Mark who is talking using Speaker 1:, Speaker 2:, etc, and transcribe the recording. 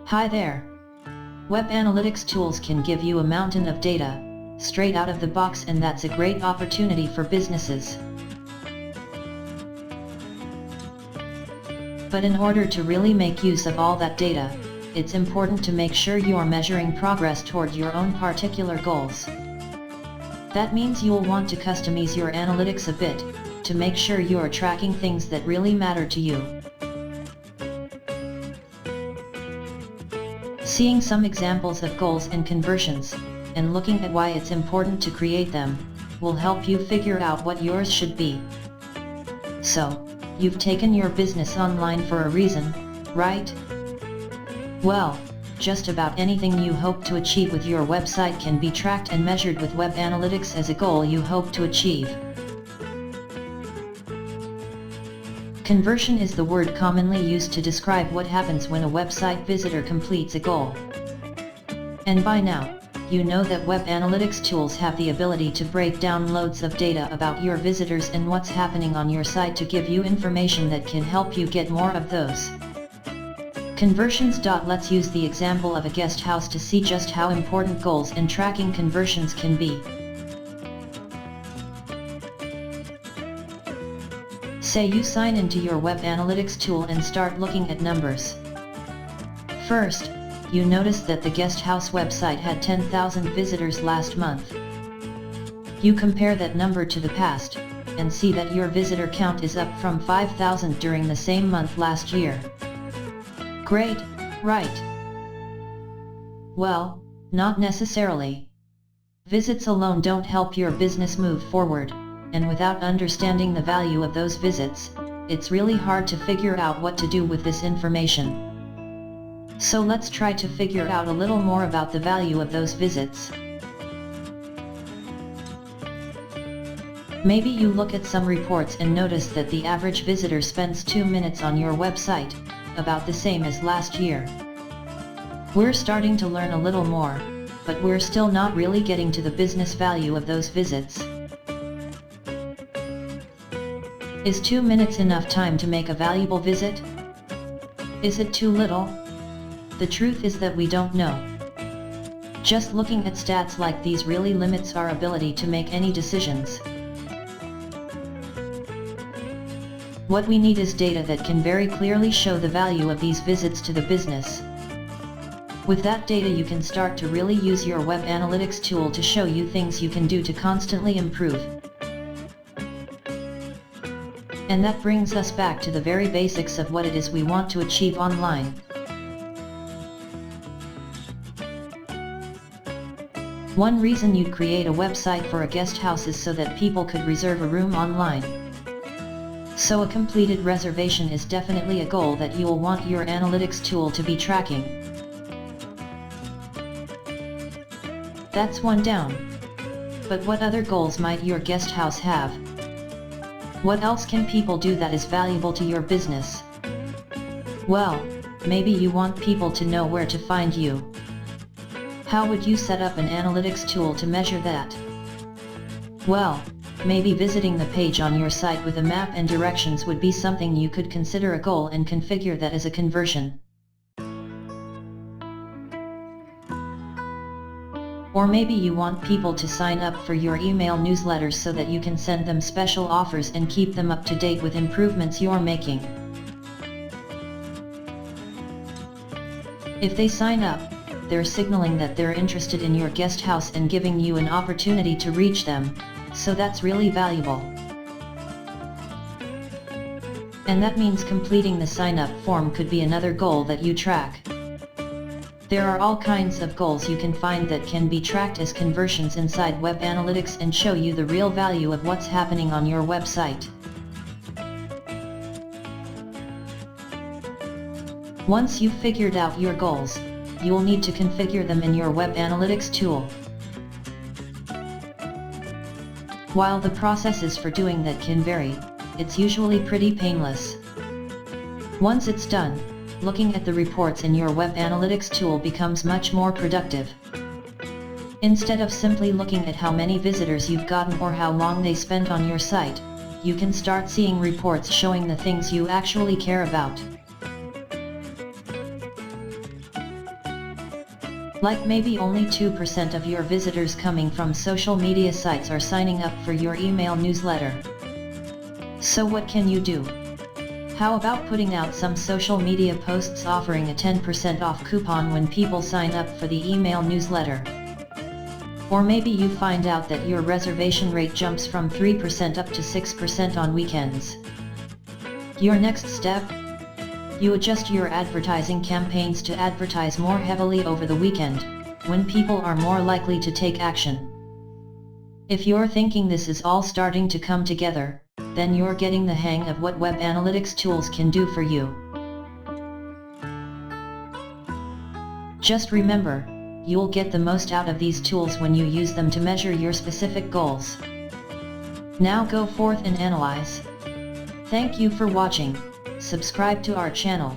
Speaker 1: Hi there! Web analytics tools can give you a mountain of data, straight out of the box, and that's a great opportunity for businesses. But in order to really make use of all that data, it's important to make sure you're measuring progress toward your own particular goals. That means you'll want to customize your analytics a bit, to make sure you're tracking things that really matter to you. Seeing some examples of goals and conversions, and looking at why it's important to create them, will help you figure out what yours should be. So, you've taken your business online for a reason, right? Well, just about anything you hope to achieve with your website can be tracked and measured with web analytics as a goal you hope to achieve. Conversion is the word commonly used to describe what happens when a website visitor completes a goal. And by now, you know that web analytics tools have the ability to break down loads of data about your visitors and what's happening on your site to give you information that can help you get more of those conversions. Let's use the example of a guest house to see just how important goals and tracking conversions can be. Say you sign into your web analytics tool and start looking at numbers. First, you notice that the guest house website had 10,000 visitors last month. You compare that number to the past, and see that your visitor count is up from 5,000 during the same month last year. Great, right? Well, not necessarily. Visits alone don't help your business move forward, and without understanding the value of those visits, it's really hard to figure out what to do with this information. So let's try to figure out a little more about the value of those visits. Maybe you look at some reports and notice that the average visitor spends 2 minutes on your website, about the same as last year. We're starting to learn a little more, but we're still not really getting to the business value of those visits. Is 2 minutes enough time to make a valuable visit? Is it too little? The truth is that we don't know. Just looking at stats like these really limits our ability to make any decisions. What we need is data that can very clearly show the value of these visits to the business. With that data, you can start to really use your web analytics tool to show you things you can do to constantly improve. And that brings us back to the very basics of what it is we want to achieve online. One reason you'd create a website for a guest house is so that people could reserve a room online. So a completed reservation is definitely a goal that you'll want your analytics tool to be tracking. That's one down. But what other goals might your guest house have? What else can people do that is valuable to your business? Well, maybe you want people to know where to find you. How would you set up an analytics tool to measure that? Well, maybe visiting the page on your site with a map and directions would be something you could consider a goal and configure that as a conversion. Or maybe you want people to sign up for your email newsletters so that you can send them special offers and keep them up to date with improvements you're making. If they sign up, they're signaling that they're interested in your guest house and giving you an opportunity to reach them, so that's really valuable. And that means completing the sign-up form could be another goal that you track. There are all kinds of goals you can find that can be tracked as conversions inside web analytics and show you the real value of what's happening on your website. Once you've figured out your goals, you'll need to configure them in your web analytics tool. While the processes for doing that can vary, it's usually pretty painless. Once it's done, looking at the reports in your web analytics tool becomes much more productive. Instead of simply looking at how many visitors you've gotten or how long they spent on your site, you can start seeing reports showing the things you actually care about. Like maybe only 2% of your visitors coming from social media sites are signing up for your email newsletter. So what can you do? How about putting out some social media posts offering a 10% off coupon when people sign up for the email newsletter? Or maybe you find out that your reservation rate jumps from 3% up to 6% on weekends. Your next step? You adjust your advertising campaigns to advertise more heavily over the weekend, when people are more likely to take action. If you're thinking this is all starting to come together, then you're getting the hang of what web analytics tools can do for you. Just remember, you'll get the most out of these tools when you use them to measure your specific goals. Now go forth and analyze. Thank you for watching. Subscribe to our channel.